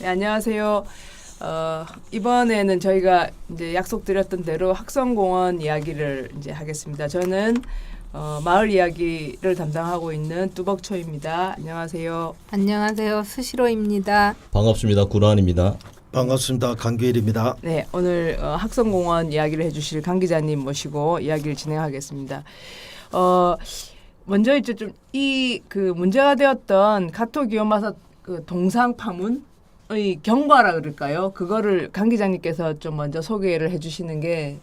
네, 안녕하세요. 이번에는 저희가 이제 약속드렸던 대로 학성공원 이야기를 이제 하겠습니다. 저는 마을 이야기를 담당하고 있는 뚜벅초입니다. 안녕하세요. 안녕하세요. 수시로입니다. 반갑습니다. 구라한입니다. 반갑습니다. 강규일입니다. 네, 오늘 학성공원 이야기를 해주실 강 기자님 모시고 이야기를 진행하겠습니다. 먼저 이제 좀 그 문제가 되었던 가토 기요마사 그 동상 파문의 경과라 그럴까요? 그거를 강 기자님께서 좀 먼저 소개를 해주시는 게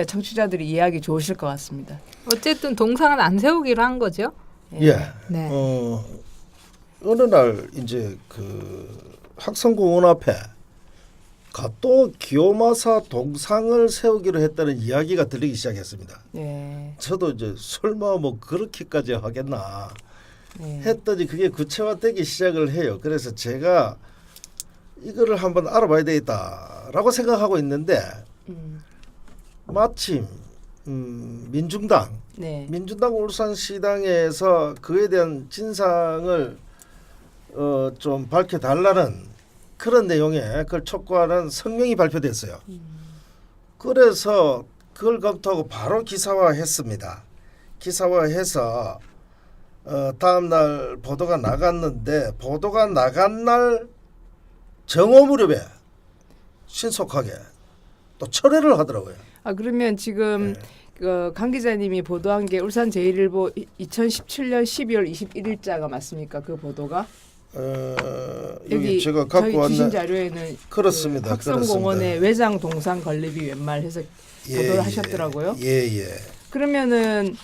청취자들이 이해하기 좋으실 것 같습니다. 어쨌든 동상은 안 세우기로 한 거죠? 예. 네. 어느 날 이제 그 학성공원 앞에 가토 기요마사 동상을 세우기로 했다는 이야기가 들리기 시작했습니다. 네. 저도 이제 설마 뭐 그렇게까지 하겠나 네. 했더니 그게 구체화되기 시작을 해요. 그래서 제가 이거를 한번 알아봐야 되겠다라고 생각하고 있는데 마침 민중당 네. 민주당 울산시당에서 그에 대한 진상을 좀 밝혀달라는 그런 내용의 그걸 촉구하는 성명이 발표됐어요. 그래서 그걸 검토하고 바로 기사화했습니다. 기사화해서 다음 날 보도가 나갔는데 보도가 나간 날 정오 무렵에 신속하게 또 철회를 하더라고요. 그러면 지금 네. 강 기자님이 보도한 게 울산제일일보 2017년 12월 21일자가 맞습니까? 그 보도가? 여기 제가 저희 갖고 주신 왔는 자료에는 그렇습니다. 그 학성공원의 외장 동상 건립이 웬말해서 보도를 하셨더라고요. 예. 그러면은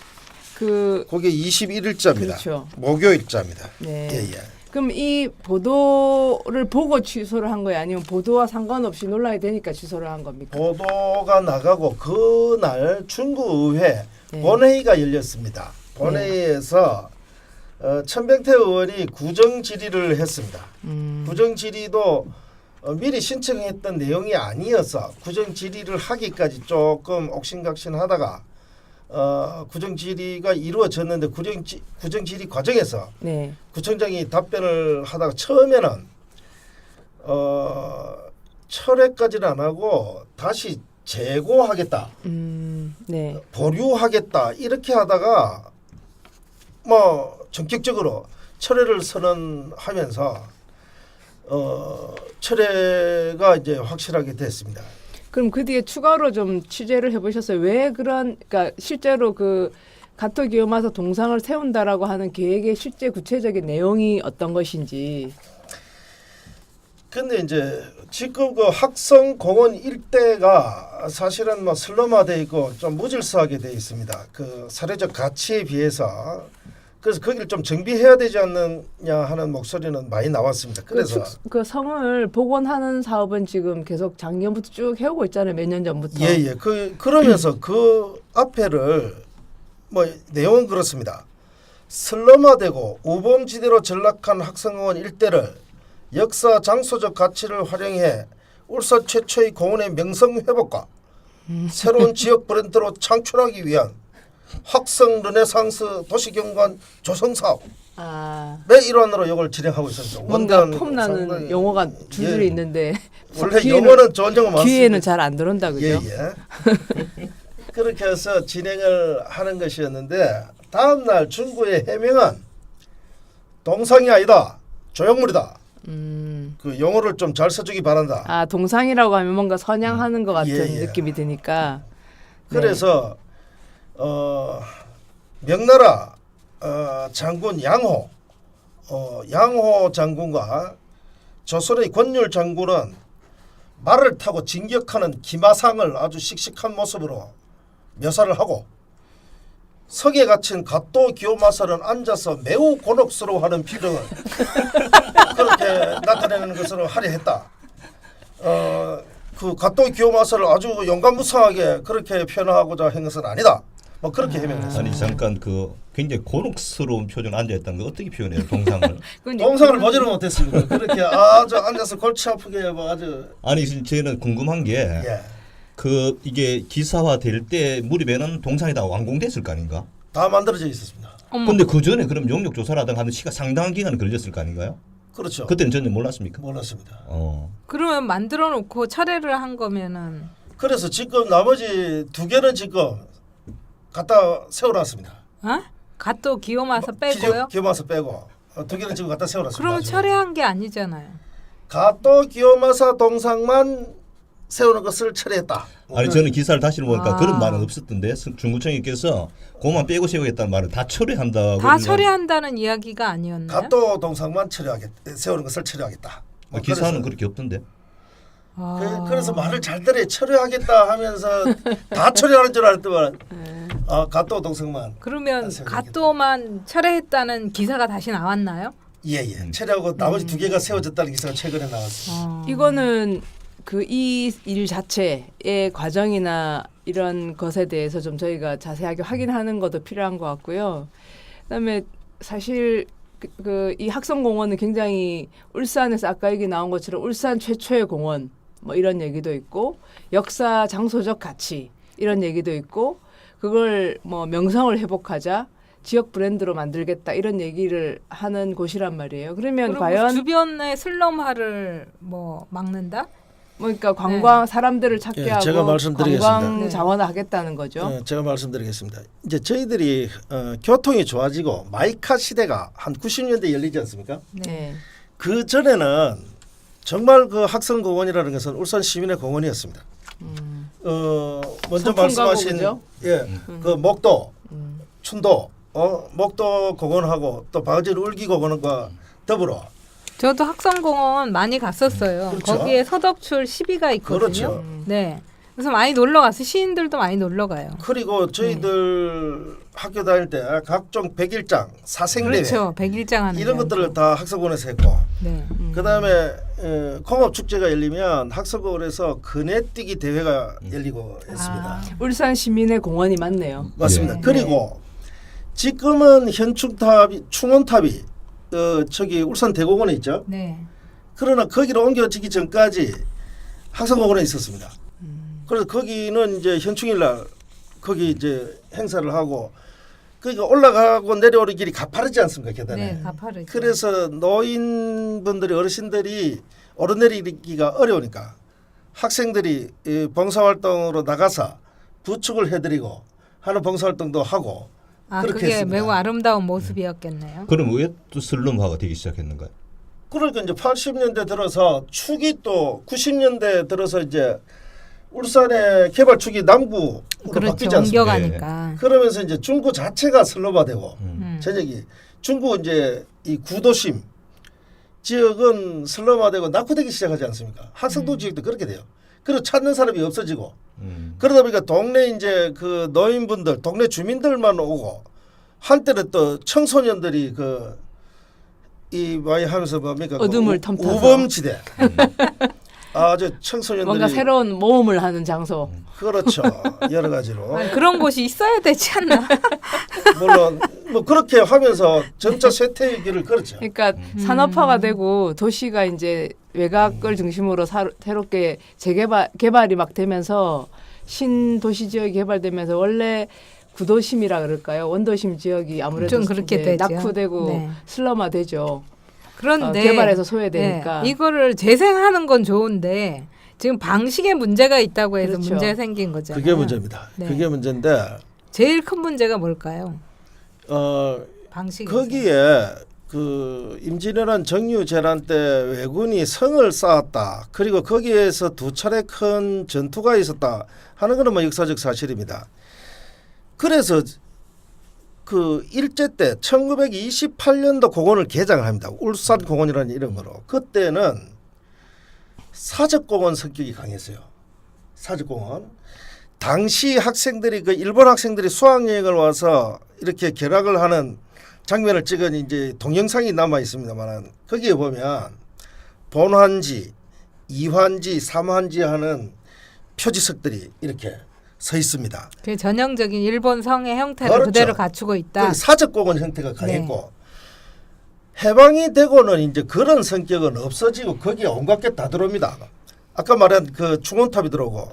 그게 21일자입니다. 그렇죠. 목요일자입니다. 네. 예. 그럼 이 보도를 보고 취소를 한 거예요? 아니면 보도와 상관없이 논란이 되니까 취소를 한 겁니까? 보도가 나가고 그날 중구의회 네. 본회의가 열렸습니다. 본회의에서 천병태 의원이 구정 질의를 했습니다. 구정 질의도 미리 신청했던 내용이 아니어서 구정 질의를 하기까지 조금 옥신각신하다가 구정 질의가 이루어졌는데 구정 질의 과정에서 네. 구청장이 답변을 하다가 처음에는 철회까지는 안 하고 다시 재고하겠다, 네. 보류하겠다 이렇게 하다가 뭐 전격적으로 철회를 선언하면서 철회가 이제 확실하게 됐습니다. 그럼 그 뒤에 추가로 좀 취재를 해보셨어요? 왜 그러니까 실제로 그 가토 기요마사 동상을 세운다라고 하는 계획의 실제 구체적인 내용이 어떤 것인지. 근데 이제 지금 그 학성공원 일대가 사실은 뭐 슬럼화돼 있고 좀 무질서하게 돼 있습니다. 그 사회적 가치에 비해서 그래서 거기를 좀 정비해야 되지 않느냐 하는 목소리는 많이 나왔습니다. 그래서 그 성을 복원하는 사업은 지금 계속 작년부터 쭉 해오고 있잖아요. 몇 년 전부터. 예. 그러면서 그 앞에를 뭐 내용은 그렇습니다. 슬럼화되고 우범지대로 전락한 학성공원 일대를 역사 장소적 가치를 활용해 울산 최초의 공원의 명성 회복과 새로운 지역 브랜드로 창출하기 위한 학성 르네상스 도시경관 조성 사업의 일환으로 이걸 진행하고 있습니다. 뭔가 폼나는 용어가 줄줄이 있는데 원래 영어는 좋은 영어 많습니다. 귀에는 잘 안 들어온다 그죠? 예. 그렇게 해서 진행을 하는 것이었는데 다음 날 중구의 해명은 동상이 아니다, 조형물이다. 그 용어를 좀 잘 써주기 바란다. 동상이라고 하면 뭔가 선양하는 것 같은 예. 느낌이 드니까. 그래서 명나라 장군 양호 장군과 조선의 권율 장군은 말을 타고 진격하는 기마상을 아주 씩씩한 모습으로 묘사를 하고 석에 갇힌 가토 기요마사는 앉아서 매우 곤혹스러워하는 표정을 그렇게 나타내는 것으로 하려 했다. 그 가토 기요마사를 아주 용감무쌍하게 그렇게 표현하고자 한 것은 아니다. 뭐 그렇게 해명했습니다. 아니 잠깐 그 굉장히 곤혹스러운 표정 앉아 있다는 거 어떻게 표현해요? 동상을? 동상을 보지를 못했습니다. 그렇게 아주 앉아서 골치 아프게 뭐 아주. 아니 저는 궁금한 게 예. 그 이게 기사화 될 때 무렵에는 동상이 다 완공됐을 거 아닌가? 다 만들어져 있었습니다. 근데 그 전에 그럼 용역 조사를 하던 하는 시간 상당한 기간이 걸렸을 거 아닌가요? 그렇죠. 그때는 전혀 몰랐습니까? 몰랐습니다. 그러면 만들어 놓고 철회를 한 거면은 그래서 지금 나머지 2개는 지금 갖다 세워놨습니다. 어? 갓도 기요마사 빼고요? 기요마사 빼고 2개는 지금 갖다 세워놨습니다. 그러면 나중에. 철회한 게 아니잖아요. 갓도 기요마사 동상만 세우는 것을 철회했다. 아니 저는 기사를 다시 보니까 아. 그런 말은 없었던데 중구청에서 그만 빼고 세우겠다는 말을 다 철회한다고. 다 철회한다는 이야기가 아니었나요? 갓도 동상만 세우는 것을 철회하겠다. 뭐 기사는 그렇게 없던데. 그래서 말을 잘 들어 철회하겠다 하면서 다 철회하는 줄 알았더만 갓도 동상만. 그러면 세우겠다. 갓도만 철회했다는 기사가 다시 나왔나요? 예예. 철회하고 나머지 2개가 세워졌다는 기사가 최근에 나왔습니다. 이거는 그 이 일 자체의 과정이나 이런 것에 대해서 좀 저희가 자세하게 확인하는 것도 필요한 것 같고요. 그다음에 사실 이 학성공원은 굉장히 울산에서 아까 얘기 나온 것처럼 울산 최초의 공원 뭐 이런 얘기도 있고 역사 장소적 가치 이런 얘기도 있고 그걸 뭐 명성을 회복하자 지역 브랜드로 만들겠다 이런 얘기를 하는 곳이란 말이에요. 그러면 과연 주변의 슬럼화를 뭐 막는다? 그러니까 관광 사람들을 찾게 예, 하고 제가 말씀드리겠습니다. 관광 네. 자원화 하겠다는 거죠. 제가 말씀드리겠습니다. 이제 저희들이 교통이 좋아지고 마이카 시대가 한 90년대 열리지 않습니까? 네. 그 전에는 정말 그 학성공원이라는 것은 울산 시민의 공원이었습니다. 먼저 말씀하신 성풍가공원이죠? 그 목도, 춘도, 목도 공원하고 또 바가지 울기 공원과 더불어 저도 학성공원 많이 갔었어요. 그렇죠. 거기에 서덕출 시비가 있거든요. 그렇죠. 네. 그래서 많이 놀러 가서 시인들도 많이 놀러 가요. 그리고 저희들 학교 다닐 때 각종 백일장, 사생대회 그렇죠. 백일장 하는 이런 데 것들을 다 학성공원에서 했고 네. 그다음에 공업축제가 열리면 학성공원에서 그네뛰기 대회가 열리고 했습니다. 울산 시민의 공원이 맞네요. 맞습니다. 네. 그리고 지금은 충원탑이 저기 울산 대공원에 있죠. 네. 그러나 거기로 옮겨지기 전까지 학성공원에 있었습니다. 그래서 거기는 이제 현충일날 거기 이제 행사를 하고 그러니까 올라가고 내려오는 길이 가파르지 않습니까 계단에. 네, 가파르죠. 그래서 노인분들이 어르신들이 오르내리기가 어려우니까 학생들이 봉사활동으로 나가서 부축을 해드리고 하는 봉사활동도 하고 그렇게 그게 했습니다. 매우 아름다운 모습이었겠네요. 그럼 왜 또 슬럼화가 되기 시작했는가요? 그러니까 이제 80년대 들어서 축이 또 90년대 들어서 이제 울산의 개발 축이 남구로 그렇죠. 바뀌지 않습니까? 옮겨가니까. 그러면서 이제 중구 자체가 슬럼화되고 음. 전역이 중구 이제 이 구도심 지역은 슬럼화되고 낙후되기 시작하지 않습니까? 학생도 지역도 그렇게 돼요. 그리고 찾는 사람이 없어지고 그러다 보니까 동네 이제 그 노인분들 동네 주민들만 오고 한때는 또 청소년들이 이 많이 하면서 뭡니까 어둠을 텀타서. 우범지대 아주 청소년들이 뭔가 새로운 모험을 하는 장소. 그렇죠 여러 가지로 아니, 그런 곳이 있어야 되지 않나? 물론 뭐 그렇게 하면서 점차 쇠퇴의 길을 걸었죠. 그러니까 산업화가 되고 도시가 이제 외곽을 중심으로 새롭게 개발이 막 되면서 신도시 지역이 개발되면서 원래 구도심이라 그럴까요? 원도심 지역이 아무래도 좀 그렇게 이제 되죠. 낙후되고 네. 슬럼화되죠. 그런데 개발해서 소외되니까. 네, 이거를 재생하는 건 좋은데 지금 방식에 문제가 있다고 해서 그렇죠. 문제가 생긴 거잖아요. 그게 문제입니다. 네. 그게 문제인데 제일 큰 문제가 뭘까요? 방식. 거기에 임진왜란 정유재란 때 왜군이 성을 쌓았다. 그리고 거기에서 2차례 큰 전투가 있었다 하는 것은 뭐 역사적 사실입니다. 그래서 그 일제 때 1928년도 공원을 개장을 합니다. 울산공원이라는 이름으로. 그때는 사적공원 성격이 강했어요. 사적공원. 당시 학생들이 일본 학생들이 수학여행을 와서 이렇게 결학을 하는 장면을 찍은 이제 동영상이 남아 있습니다만 거기에 보면 본환지, 이환지, 삼환지 하는 표지석들이 이렇게 서 있습니다. 그 전형적인 일본 성의 형태를 그렇죠. 그대로 갖추고 있다. 사적공원 형태가 강했고 해방이 되고는 이제 그런 성격은 없어지고 거기에 온갖 게 다 들어옵니다. 아까 말한 그 충원탑이 들어오고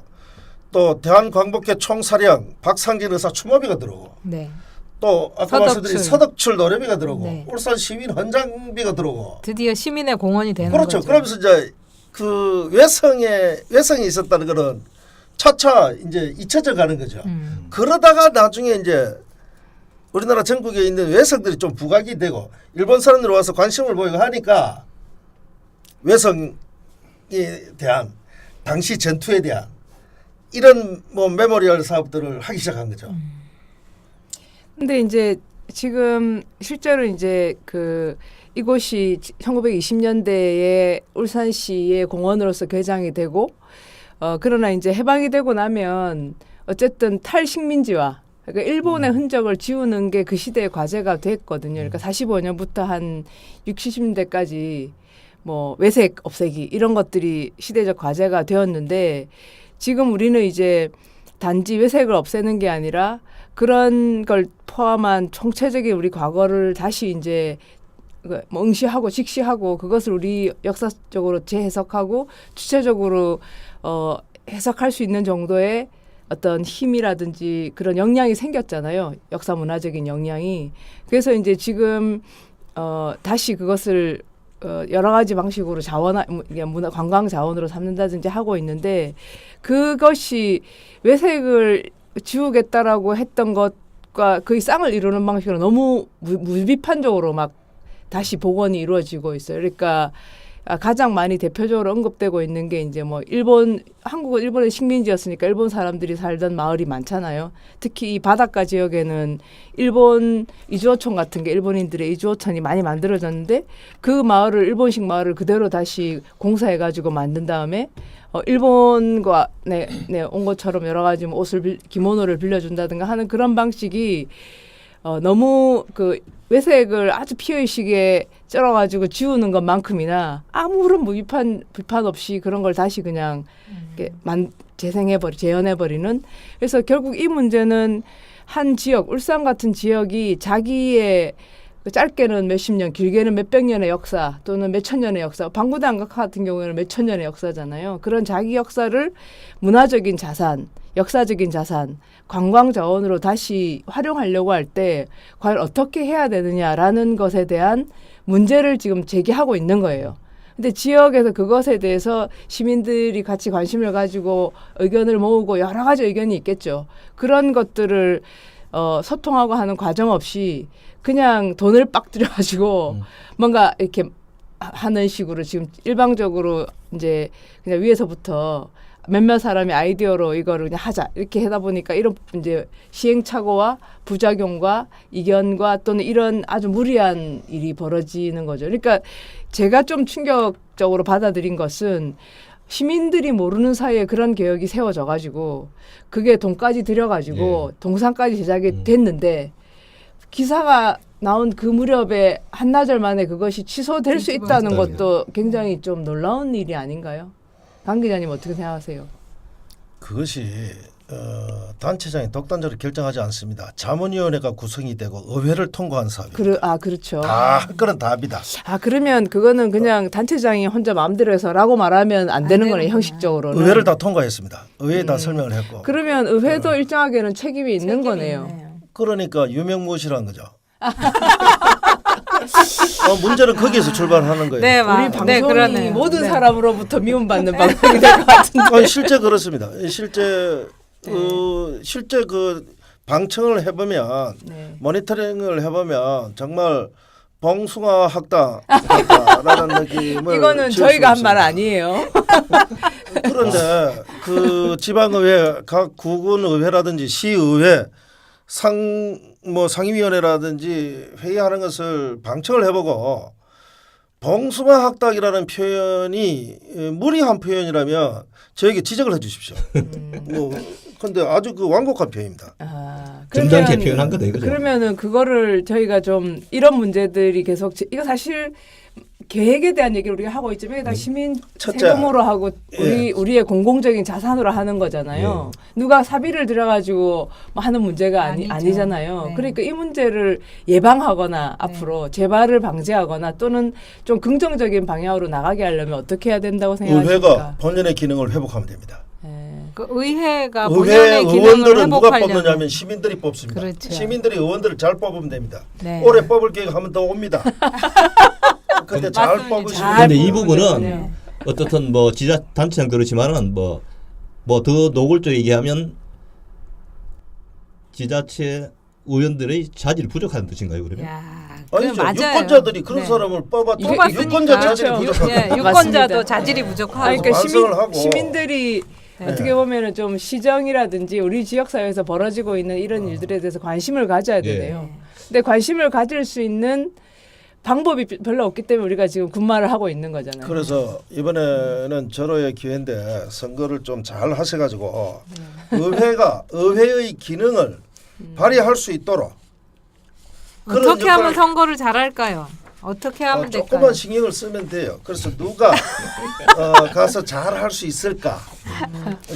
또 대한광복회 총사령 박상진 의사 추모비가 들어오고 네. 또 아까 말씀드린 서덕출 노래비가 들어오고 네. 울산 시민 헌장비가 들어오고 드디어 시민의 공원이 되는 그렇죠. 거죠. 그러면서 이제 그 외성이 있었다는 거는 차차 이제 잊혀져 가는 거죠. 그러다가 나중에 이제 우리나라 전국에 있는 외성들이 좀 부각이 되고 일본 사람들이 와서 관심을 보이고 하니까 외성에 대한 당시 전투에 대한 이런 뭐 메모리얼 사업들을 하기 시작한 거죠. 근데 이제 지금 실제로 이제 그 이곳이 1920년대에 울산시의 공원으로서 개장이 되고 그러나 이제 해방이 되고 나면 어쨌든 탈식민지화 그러니까 일본의 흔적을 지우는 게 그 시대의 과제가 됐거든요. 그러니까 45년부터 한 60, 70년대까지 뭐 외색 없애기 이런 것들이 시대적 과제가 되었는데 지금 우리는 이제 단지 외색을 없애는 게 아니라 그런 걸 포함한 총체적인 우리 과거를 다시 이제 뭐 응시하고 직시하고 그것을 우리 역사적으로 재해석하고 주체적으로 해석할 수 있는 정도의 어떤 힘이라든지 그런 역량이 생겼잖아요. 역사 문화적인 역량이. 그래서 이제 지금 다시 그것을 여러 가지 방식으로 문화 관광 자원으로 삼는다든지 하고 있는데 그것이 외색을 지우겠다라고 했던 것과 거의 쌍을 이루는 방식으로 너무 무비판적으로 막 다시 복원이 이루어지고 있어요. 그러니까 가장 많이 대표적으로 언급되고 있는 게 이제 뭐 한국은 일본의 식민지였으니까 일본 사람들이 살던 마을이 많잖아요. 특히 이 바닷가 지역에는 일본 이주어촌 같은 게 일본인들의 이주어촌이 많이 만들어졌는데 그 마을을 일본식 마을을 그대로 다시 공사해가지고 만든 다음에 일본과 온 것처럼 여러 가지 뭐 옷을 기모노를 빌려준다든가 하는 그런 방식이 너무 그 외색을 아주 피의식에 쩔어가지고 지우는 것만큼이나 아무런 비판 없이 그런 걸 다시 그냥 재현해버리는. 그래서 결국 이 문제는 한 지역, 울산 같은 지역이 자기의 짧게는 몇십 년, 길게는 몇백 년의 역사 또는 몇천 년의 역사, 방구단각 같은 경우에는 몇천 년의 역사잖아요. 그런 자기 역사를 문화적인 자산, 역사적인 자산, 관광 자원으로 다시 활용하려고 할 때 과연 어떻게 해야 되느냐라는 것에 대한 문제를 지금 제기하고 있는 거예요. 근데 지역에서 그것에 대해서 시민들이 같이 관심을 가지고 의견을 모으고 여러 가지 의견이 있겠죠. 그런 것들을 소통하고 하는 과정 없이 그냥 돈을 빡 들여가지고 뭔가 이렇게 하는 식으로 지금 일방적으로 이제 그냥 위에서부터 몇몇 사람이 아이디어로 이거를 그냥 하자 이렇게 하다 보니까 이런 이제 시행착오와 부작용과 이견과 또는 이런 아주 무리한 일이 벌어지는 거죠. 그러니까 제가 좀 충격적으로 받아들인 것은 시민들이 모르는 사이에 그런 개혁이 세워져 가지고 그게 돈까지 들여가지고 동상까지 제작이 됐는데 기사가 나온 그 무렵에 한나절 만에 그것이 취소될 수 있다는 것도 굉장히 좀 놀라운 일이 아닌가요? 강 기자님 어떻게 생각하세요? 그것이 단체장이 독단적으로 결정하지 않습니다. 자문위원회가 구성이 되고 의회를 통과한 사업입니다. 그렇죠. 다 한 건은 답이다. 그러면 그거는 그냥 단체장이 혼자 마음대로 해서라고 말하면 안 되는 거네 형식적으로는. 의회를 다 통과했습니다. 의회에 다 설명을 했고. 그러면 의회도 일정하게는 책임이 있는 거네요. 그러니까 유명무실한 거죠. 문제는 거기에서 출발하는 거예요. 네, 우리 방송이 그러네요. 모든 네. 사람으로부터 미움받는 방송이 될 것 같은데. 실제 그렇습니다. 실제 그 방청을 해보면 모니터링을 해보면 정말 봉숭아 학당라는 느낌을 이거는 지을 저희가 한 수 말 있습니다. 아니에요. 그런데 그 지방의회, 각 구군의회라든지 시의회 상임위원회라든지 회의하는 것을 방청을 해보고 봉숭아 학당이라는 표현이 무리한 표현이라면 저에게 지적을 해주십시오. 근데 아주 그 완곡한 표현입니다. 점잖게 표현한 거다 이거죠. 그러면은 그거를 저희가 좀 이런 문제들이 계속 이거 사실 계획에 대한 얘기를 우리가 하고 있지만 이게 다 시민 세금으로 하고 우리의 공공적인 자산으로 하는 거잖아요. 누가 사비를 들여가지고 뭐 하는 문제가 아니잖아요. 네. 그러니까 이 문제를 예방하거나 앞으로 재발을 방지하거나 또는 좀 긍정적인 방향으로 나가게 하려면 어떻게 해야 된다고 생각하십니까? 의회가 본연의 기능을 회복하면 됩니다. 그 의회가 의회 본연의 기능을 의원들은 누가 회복하려면 뽑느냐면 시민들이 뽑습니다. 그렇죠. 시민들이 의원들을 잘 뽑으면 됩니다. 네. 올해 뽑을 계획 하면 더 옵니다. 근데 잘 맞습니다. 뽑으시면 잘 근데 이 뽑으면 부분은 되네요. 어떻든 뭐 지자 단체는 그렇지만은 뭐 더 노골적으로 얘기하면 지자체 의원들의 자질이 부족한 뜻인가요, 그러면? 야, 아니죠. 맞아요. 유권자들이 그런 네. 사람을 이게 뽑았으니까. 유권자 자질이 그렇죠. 부족합니다. 예, 유권자도 맞습니다. 자질이 부족하고. 아니, 그러니까 완성을 하고. 시민들이 네. 어떻게 보면은 좀 시정이라든지 우리 지역 사회에서 벌어지고 있는 이런 일들에 대해서 관심을 가져야 되네요. 근데 관심을 가질 수 있는 방법이 별로 없기 때문에 우리가 지금 군말을 하고 있는 거잖아요. 그래서 이번에는 절호의 기회인데 선거를 좀 잘 하셔가지고 의회가 의회의 기능을 발휘할 수 있도록 그런 어떻게 하면 역할을- 선거를 잘할까요? 어떻게 하면 될까요? 조금만 신경을 쓰면 돼요. 그래서 누가 가서 잘 할 수 있을까?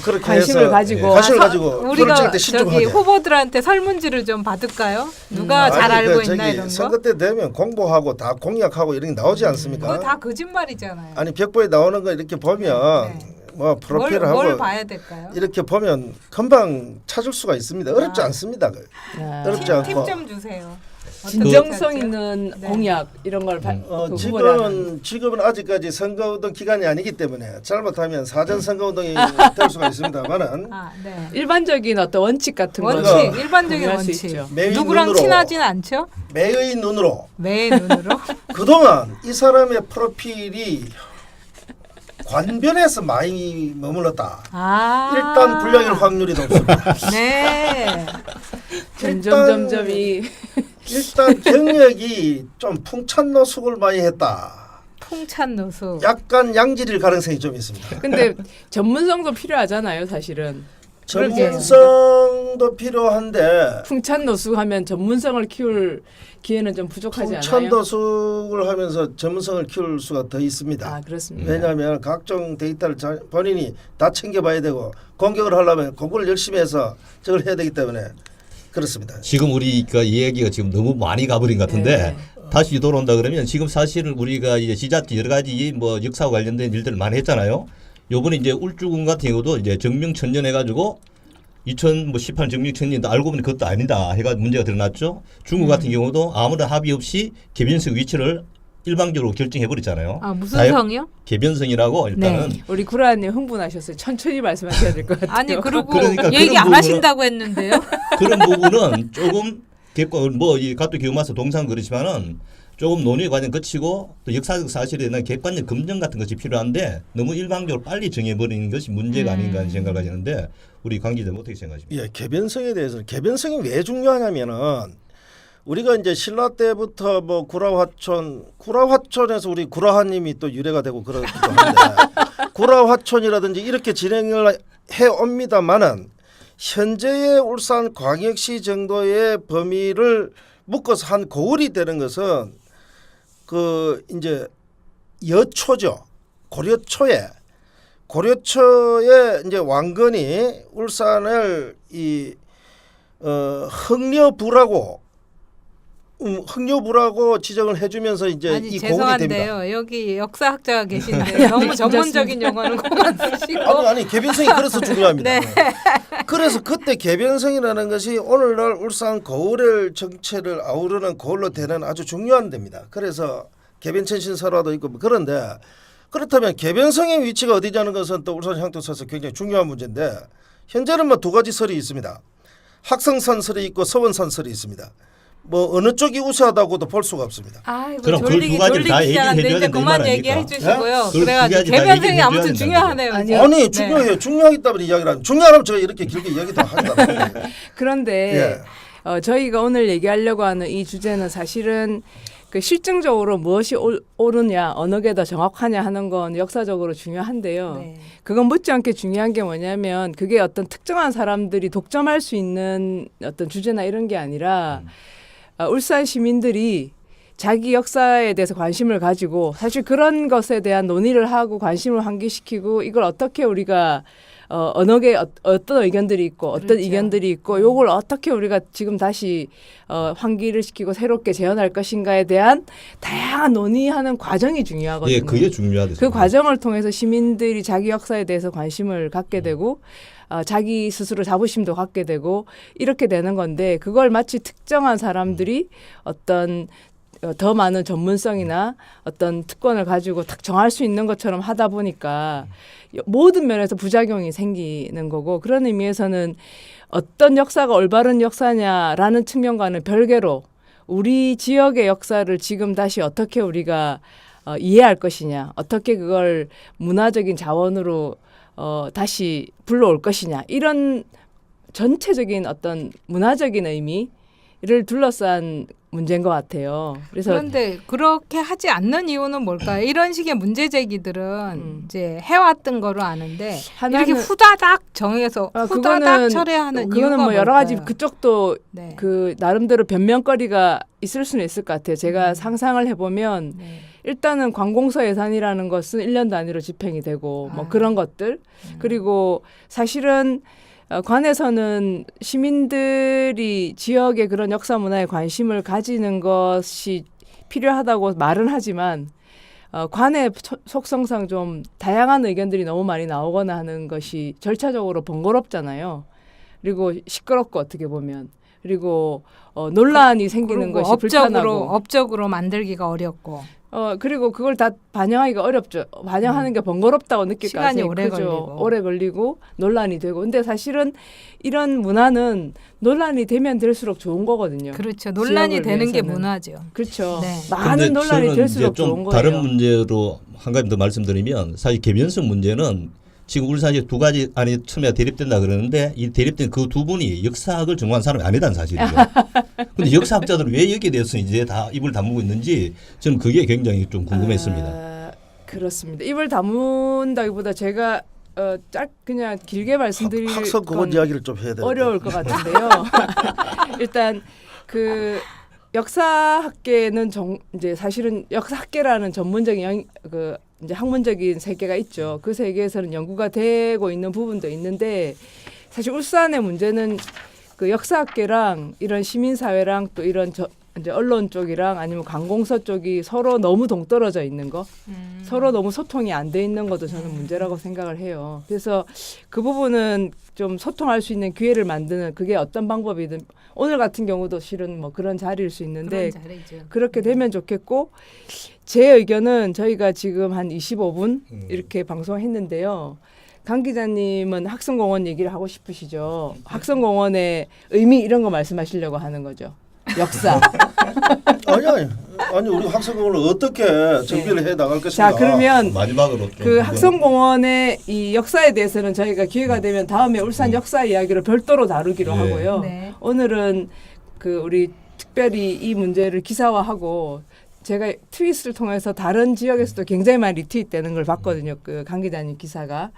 그렇게 관심을 해서 가지고. 관심을 아, 가지고 표를 우리가 찍을 때 저기 신중하게. 후보들한테 설문지를 좀 받을까요? 누가 잘 아니, 알고 그 있나 저기 이런 거? 선거 때 되면 공보하고 다 공약하고 이런 게 나오지 않습니까? 그거 다 거짓말이잖아요. 아니 벽보에 나오는 거 이렇게 보면 네. 뭐 프로필을 뭘 하고 봐야 될까요? 이렇게 보면 금방 찾을 수가 있습니다. 어렵지 않습니다. 아, 어렵지 않고. 팁좀 주세요. 진정성 어떻게 있는 네. 공약 이런 걸 그 후보라는. 지금은 아직까지 선거운동 기간이 아니기 때문에 잘못하면 사전 선거운동이 될 수가 있습니다만은 아, 네. 일반적인 어떤 원칙 같은 거 원칙, 일반적인 공유할 수 원칙. 있죠. 매의 누구랑 눈으로. 친하진 않죠? 매의 눈으로 매의 눈으로. 그동안 이 사람의 프로필이 관변에서 많이 머물렀다. 아. 일단 불량일 확률이 높습니다. 네. 점점점점이 일단 경력이 좀 풍찬노숙을 많이 했다. 풍찬 노수. 약간 양질일 가능성이 좀 있습니다. 근데 전문성도 필요하잖아요, 사실은. 전문성도 필요한데 풍찬 노숙하면 전문성을 키울 기회는 좀 부족하지 않아요? 풍찬노숙을 하면서 전문성을 키울 수가 더 있습니다. 아, 그렇습니다. 왜냐하면 각종 데이터를 본인이 다 챙겨봐야 되고 공격을 하려면 공부를 열심히 해서 저걸 해야 되기 때문에 그렇습니다. 지금 우리가 이 얘기가 지금 너무 많이 가버린 것 같은데 네. 다시 돌아온다 그러면 지금 사실은 우리가 이제 지자체 여러 가지 뭐 역사와 관련된 일들을 많이 했잖아요. 요번에 이제 울주군 같은 경우도 이제 정명천년 해가지고 2018 정명천년도 알고 보니 그것도 아니다 해가 문제가 드러났죠. 중국 같은 경우도 아무런 합의 없이 개변성 위치를 일방적으로 결정해 버렸잖아요. 아, 무슨 성이요? 개변성이라고 일단은 네. 우리 구라님 흥분하셨어요. 천천히 말씀하셔야 될 것 같아요. 아니 그리고 그러니까 얘기 그런 안 부분은- 하신다고 했는데요. 그런 부분은 조금 객관 뭐이 가토 교마서 동상 그렇지만은 조금 논의 과정 거치고 또 역사적 사실에 대한 객관적 검증 같은 것이 필요한데 너무 일방적으로 빨리 정해버리는 것이 문제가 아닌가 하는 생각을 가지는데 우리 관 기자는 어떻게 생각하십니까? 예, 개변성에 대해서는 개변성이 왜 중요하냐면은 우리가 이제 신라 때부터 뭐 구라화촌에서 우리 구라하님이 또 유래가 되고 그러기도 한데 구라화촌이라든지 이렇게 진행을 해 옵니다만은 현재의 울산 광역시 정도의 범위를 묶어서 한 고을이 되는 것은 그 이제 여초죠. 고려초에 이제 왕건이 울산을 이 흥려부라고 지정을 해주면서 이제 아니 이 고을이 됩니다. 죄송한데요. 여기 역사학자가 계신데 너무 전문적인 용어는 그만 쓰시고. 아니 개변성이 그래서 중요합니다. 네. 그래서 그때 개변성이라는 것이 오늘날 울산 고을의 정체를 아우르는 고을로 되는 아주 중요한 데입니다. 그래서 개변천신설화도 있고 그런데 그렇다면 개변성의 위치가 어디냐는 것은 또 울산 향토사에서 굉장히 중요한 문제인데 현재는 뭐 두 가지 설이 있습니다. 학성산설이 있고 서원산설이 있습니다. 뭐 어느 쪽이 우세하다고도 볼 수가 없습니다. 아이고 그럼 그 졸리기 두 가지를 다 얘기를 시작한데 해줘야 이제 된다, 이 그만 말 얘기해 아닙니까? 주시고요. 그 두 그래가지고 가지 다 개변성이 얘기를 아무튼 해줘야 중요하네요. 된다는 지금. 아니요. 아니 중요해요. 중요하기 때문에 이야기를 하면 중요하면 제가 이렇게 길게 이야기도 한다. 그런데 저희가 오늘 얘기하려고 하는 이 주제는 사실은 그 실증적으로 무엇이 옳으냐 어느 게 더 정확하냐 하는 건 역사적으로 중요한데요. 네. 그건 못지않게 중요한 게 뭐냐면 그게 어떤 특정한 사람들이 독점할 수 있는 어떤 주제나 이런 게 아니라 울산 시민들이 자기 역사에 대해서 관심을 가지고 사실 그런 것에 대한 논의를 하고 관심을 환기시키고 이걸 어떻게 우리가 어느 게 어떤 의견들이 있고 어떤 그렇죠. 이견들이 있고 요걸 어떻게 우리가 지금 다시 환기를 시키고 새롭게 재현할 것인가에 대한 다양한 논의하는 과정이 중요하거든요. 예, 그게 중요하죠. 그 과정을 통해서 시민들이 자기 역사에 대해서 관심을 갖게 되고 자기 스스로 자부심도 갖게 되고 이렇게 되는 건데 그걸 마치 특정한 사람들이 어떤 더 많은 전문성이나 어떤 특권을 가지고 딱 정할 수 있는 것처럼 하다 보니까 모든 면에서 부작용이 생기는 거고 그런 의미에서는 어떤 역사가 올바른 역사냐라는 측면과는 별개로 우리 지역의 역사를 지금 다시 어떻게 우리가 이해할 것이냐, 어떻게 그걸 문화적인 자원으로 다시 불러올 것이냐 이런 전체적인 어떤 문화적인 의미를 둘러싼 문제인 것 같아요. 그래서 그런데 그렇게 하지 않는 이유는 뭘까요? 이런 식의 문제 제기들은 이제 해왔던 거로 아는데 이렇게 후다닥 정해서 후다닥 처리하는 이유가 그거는 뭐 여러 가지 뭘까요? 그쪽도 네. 그 나름대로 변명거리가 있을 수는 있을 것 같아요. 제가 상상을 해보면 네. 일단은 관공서 예산이라는 것은 1년 단위로 집행이 되고 뭐 그런 것들 그리고 사실은 관에서는 시민들이 지역의 그런 역사 문화에 관심을 가지는 것이 필요하다고 말은 하지만 관의 속성상 좀 다양한 의견들이 너무 많이 나오거나 하는 것이 절차적으로 번거롭잖아요. 그리고 시끄럽고 어떻게 보면 그리고 논란이 생기는 것이 불편하고 업적으로 만들기가 어렵고 그리고 그걸 다 반영하기가 어렵죠. 반영하는 게 번거롭다고 느낄 시간이 가능성이 오래 걸리고 논란이 되고. 근데 사실은 이런 문화는 논란이 되면 될수록 좋은 거거든요. 그렇죠. 논란이 지역을 되는 게 위해서는. 문화죠. 그렇죠. 네. 많은 논란이 될수록 좀 좋은 거예요. 다른 문제로 한 가지 더 말씀드리면 사실 개변성 문제는 지금 울산이 두 가지 안에 처음에 대립된다 그러는데 이 대립된 그 두 분이 역사학을 전공한 사람이 아니다는 사실이죠. 근데 역사학자들은 왜 여기에 대해서 이제 다 입을 다물고 있는지 저는 그게 굉장히 좀 궁금했습니다. 그렇습니다. 입을 다문다기보다 제가 그냥 길게 말씀드릴 학석 그건 건 이야기를 좀 해야 되는데. 어려울 것 같은데요. 일단 그 역사학계는 이제 사실은 역사학계라는 전문적인 이제 학문적인 세계가 있죠. 그 세계에서는 연구가 되고 있는 부분도 있는데 사실 울산의 문제는 그 역사학계랑 이런 시민사회랑 또 이런 이제 언론 쪽이랑 아니면 관공서 쪽이 서로 너무 동떨어져 있는 거, 서로 너무 소통이 안 돼 있는 것도 저는 문제라고 생각을 해요. 그래서 그 부분은 좀 소통할 수 있는 기회를 만드는 그게 어떤 방법이든 오늘 같은 경우도 실은 뭐 그런 자리일 수 있는데 그런 자리죠. 그렇게 되면 좋겠고 제 의견은 저희가 지금 한 25분 이렇게 방송했는데요. 강 기자님은 학성공원 얘기를 하고 싶으시죠? 학성공원의 의미 이런 거 말씀하시려고 하는 거죠. 역사. 아니 우리 학생을 어떻게 정비를 해 나갈 것인가. 자 그러면 마지막으로 좀 그 학성공원의 이 역사에 대해서는 저희가 기회가 되면 다음에 울산 역사 이야기를 별도로 다루기로 네. 하고요. 네. 오늘은 그 우리 특별히 이 문제를 기사화하고 제가 트윗을 통해서 다른 지역에서도 굉장히 많이 리트윗되는 걸 봤거든요. 그 강 기자님 기사가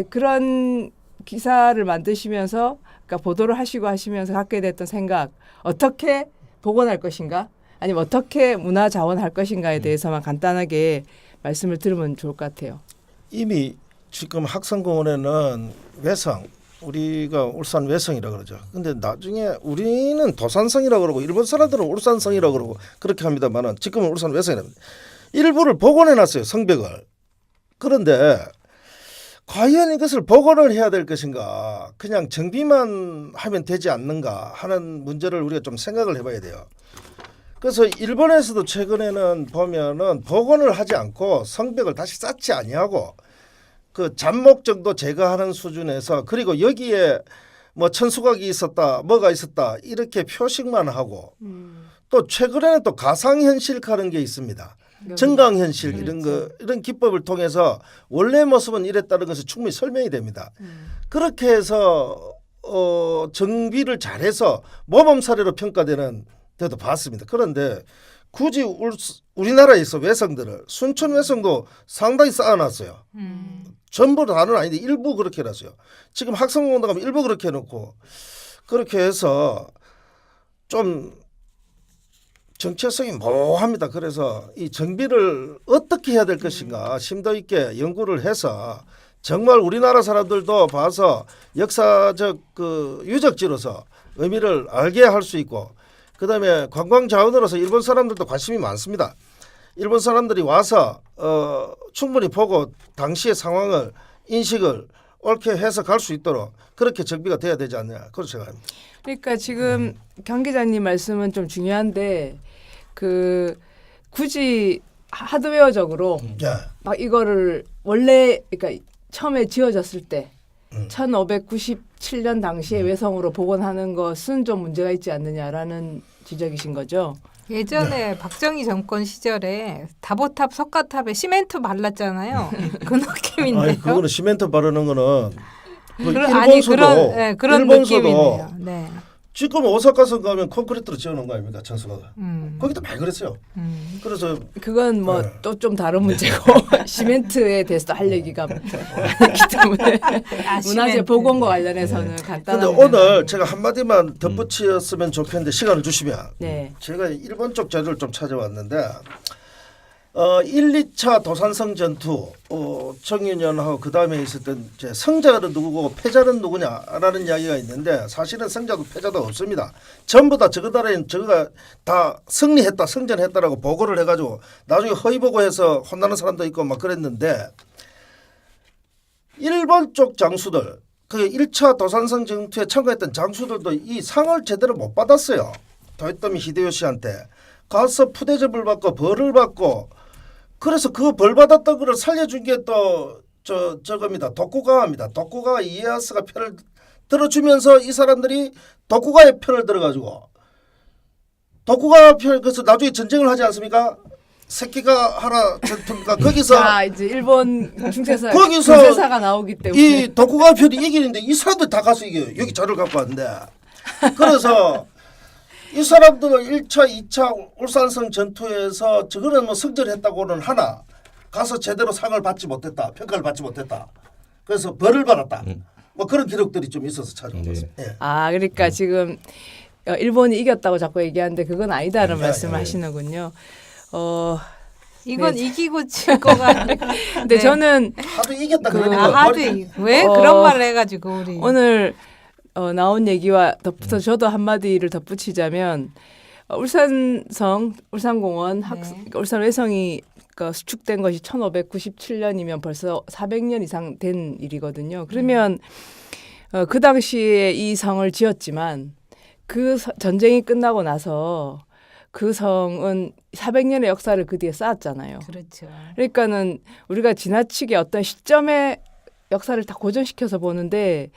그런 기사를 만드시면서 그러니까 보도를 하시면서 갖게 됐던 생각 어떻게 복원할 것인가 아니면 어떻게 문화 자원할 것인가에 대해서만 간단하게 말씀을 들으면 좋을 것 같아요. 이미 지금 학성공원에는 외성 우리가 울산 외성이라고 그러죠. 근데 나중에 우리는 도산성이라고 그러고 일본 사람들은 울산성이라고 그러고 그렇게 합니다만은 지금은 울산 외성이랍니다. 일부를 복원해놨어요. 성벽을. 그런데 과연 이것을 복원을 해야 될 것인가 그냥 정비만 하면 되지 않는가 하는 문제를 우리가 좀 생각을 해봐야 돼요. 그래서 일본에서도 최근에는 보면은 복원을 하지 않고 성벽을 다시 쌓지 아니하고 그 잡목 정도 제거하는 수준에서 그리고 여기에 뭐 천수각이 있었다 뭐가 있었다 이렇게 표식만 하고 또 최근에는 또 가상현실 하는 게 있습니다. 정강현실 이런 기법을 통해서 원래 모습은 이랬다는 것을 충분히 설명이 됩니다. 그렇게 해서 정비를 잘해서 모범 사례로 평가되는 데도 봤습니다. 그런데 굳이 우리나라에서 외성들을 순천 외성도 상당히 쌓아놨어요. 전부 다는 아닌데 일부 그렇게 해놨어요. 지금 학성공원 가면 일부 그렇게 해놓고 그렇게 해서 좀 정체성이 모호합니다. 그래서 이 정비를 어떻게 해야 될 것인가 심도 있게 연구를 해서 정말 우리나라 사람들도 봐서 역사적 그 유적지로서 의미를 알게 할 수 있고 그다음에 관광 자원으로서 일본 사람들도 관심이 많습니다. 일본 사람들이 와서 충분히 보고 당시의 상황을 인식을 옳게 해석할 수 있도록 그렇게 정비가 돼야 되지 않냐 그렇게 생각합니다. 그러니까 지금 강 기자님 말씀은 좀 중요한데 그 굳이 하드웨어적으로 예. 막 이거를 원래 그러니까 처음에 지어졌을 때 1597년 당시에 외성으로 복원하는 것은 좀 문제가 있지 않느냐라는 지적이신 거죠. 예전에 박정희 정권 시절에 다보탑 석가탑에 시멘트 발랐잖아요. 그 느낌인데요. 아니 그거는 시멘트 바르는 거는 그 아니 일본서도 그런 일본서도 느낌이네요. 네. 지금 오사카성 가면 콘크리트로 지어놓은 거 아닙니까 천수가. 음. 거기도 많이 그랬어요. 그래서 그건 뭐 네. 또 좀 다른 문제고 시멘트에 대해서 할 얘기가 많기 때문에 문화재 시멘트. 복원과 관련해서는 간단한 근데 문제는 오늘 아니고. 제가 한마디만 덧붙였으면 좋겠는데 시간을 주시면 네. 제가 일본 쪽 자료를 좀 찾아왔는데 1, 2차 도산성 전투 청유년하고 그 다음에 있었던 이제 성자는 누구고 패자는 누구냐라는 이야기가 있는데 사실은 성자도 패자도 없습니다. 전부 다 저거가 다 승리했다 성전했다라고 보고를 해가지고 나중에 허위 보고해서 혼나는 사람도 있고 막 그랬는데 일본 쪽 장수들 그 1차 도산성 전투에 참가했던 장수들도 이 상을 제대로 못 받았어요. 도요토미 히데요시한테 가서 푸대접을 받고 벌을 받고 그래서 그 벌 받았던 거를 살려준 게 또 저겁니다. 독고가와입니다. 독고가와 이에야스가 편을 들어주면서 이 사람들이 독고가의 편을 들어가지고 독고가와 편 그래서 나중에 전쟁을 하지 않습니까? 새끼가 하나 전투입니까? 거기서 자 이제 일본 중세사 거기서 중세사가 나오기 때문에 이 독고가와 편이 이기는데 이 사람들 다 가서 이겨요. 여기 자료를 갖고 왔는데 그래서 이 사람들은 1차, 2차 울산성 전투에서 저거는 뭐 승전했다고는 하나 가서 제대로 상을 받지 못했다. 평가를 받지 못했다. 그래서 벌을 받았다. 뭐 그런 기록들이 좀 있어서 찾아온 네. 것입니다. 예. 아 그러니까 지금 일본이 이겼다고 자꾸 얘기하는데 그건 아니다라는 예, 말씀을 예. 하시는군요. 이건 네. 이기고 질 거가 아니고. 근데 저는 하도 이겼다 그- 그러니까 하도 왜 그런 말을 해가지고 우리 오늘 나온 얘기와 덧붙여 저도 한마디를 덧붙이자면 울산공원 네. 울산 외성이 수축된 것이 1597년이면 벌써 400년 이상 된 일이거든요. 그러면 그 당시에 이 성을 지었지만 그 전쟁이 끝나고 나서 그 성은 400년의 역사를 그 뒤에 쌓았잖아요. 그렇죠. 그러니까는 우리가 지나치게 어떤 시점의 역사를 다 고정시켜서 보는데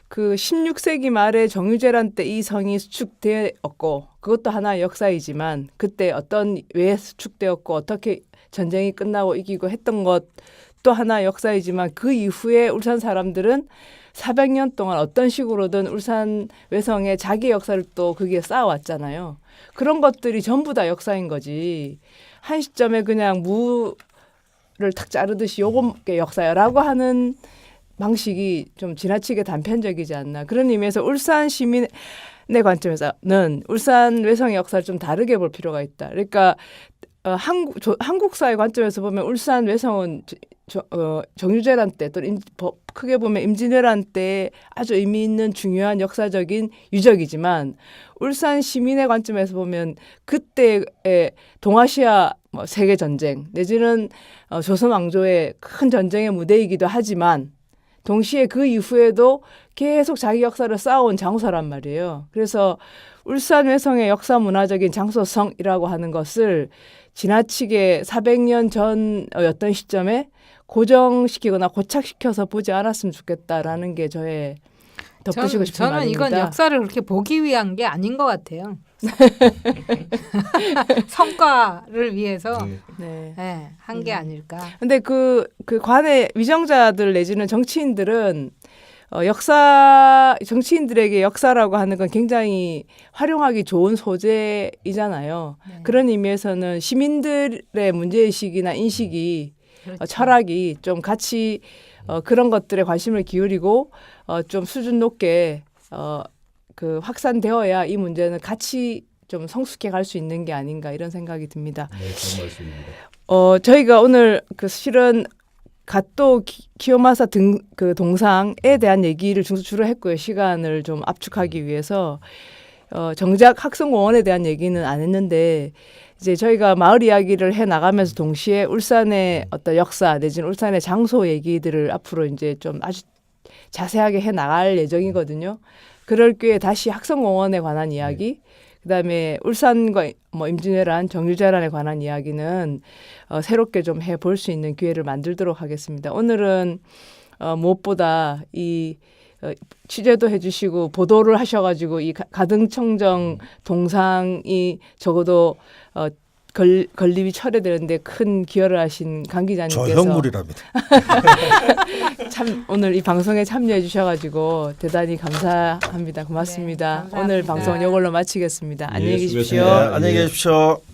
그 16세기 말에 정유재란 때 이 성이 수축되었고 그것도 하나의 역사이지만 그때 어떤 왜 수축되었고 어떻게 전쟁이 끝나고 이기고 했던 것도 하나의 역사이지만 그 이후에 울산 사람들은 400년 동안 어떤 식으로든 울산 외성의 자기 역사를 또 거기에 쌓아왔잖아요. 그런 것들이 전부 다 역사인 거지. 한 시점에 그냥 무를 탁 자르듯이 요게 역사야라고 하는 방식이 좀 지나치게 단편적이지 않나. 그런 의미에서 울산 시민의 관점에서는 울산 외성의 역사를 좀 다르게 볼 필요가 있다. 그러니까 한국사의 관점에서 보면 울산 외성은 정유재란 때 또 크게 보면 임진왜란 때 아주 의미 있는 중요한 역사적인 유적이지만 울산 시민의 관점에서 보면 그때의 동아시아 세계 전쟁 내지는 조선 왕조의 큰 전쟁의 무대이기도 하지만 동시에 그 이후에도 계속 자기 역사를 쌓아온 장소란 말이에요. 그래서 울산 외성의 역사 문화적인 장소성이라고 하는 것을 지나치게 400년 전이었던 시점에 고정시키거나 고착시켜서 보지 않았으면 좋겠다라는 게 저의 덧붙이고 싶은 저는 말입니다. 이건 역사를 그렇게 보기 위한 게 아닌 것 같아요. 성과를 위해서 네. 한 게 아닐까. 근데 그 관의 위정자들 내지는 정치인들은 정치인들에게 역사라고 하는 건 굉장히 활용하기 좋은 소재이잖아요. 네. 그런 의미에서는 시민들의 문제의식이나 인식이 그렇죠. 철학이 좀 같이 그런 것들에 관심을 기울이고 좀 수준 높게 그 확산되어야 이 문제는 같이 좀 성숙해 갈 수 있는 게 아닌가 이런 생각이 듭니다. 네, 좋은 말씀입니다. 저희가 오늘 그 실은 갓도 키요마사 그 동상에 대한 얘기를 주로 했고요. 시간을 좀 압축하기 위해서 정작 학성공원에 대한 얘기는 안 했는데 이제 저희가 마을 이야기를 해 나가면서 동시에 울산의 어떤 역사 내지는 울산의 장소 얘기들을 앞으로 이제 좀 아주 자세하게 해 나갈 예정이거든요. 그럴 기회에 다시 학성공원에 관한 이야기, 그다음에 울산과 뭐 임진왜란, 정유재란에 관한 이야기는 새롭게 좀 해볼 수 있는 기회를 만들도록 하겠습니다. 오늘은 무엇보다 이 취재도 해주시고 보도를 하셔가지고 이 가등청정 동상이 적어도 건립이 철회되는데 큰 기여를 하신 강 기자님께서 조형물이랍니다. 참 오늘 이 방송에 참여해 주셔가지고 대단히 감사합니다. 고맙습니다. 네, 감사합니다. 오늘 방송은 이걸로 마치겠습니다. 안녕히 계십시오. 수고하셨습니다. 안녕히 계십시오.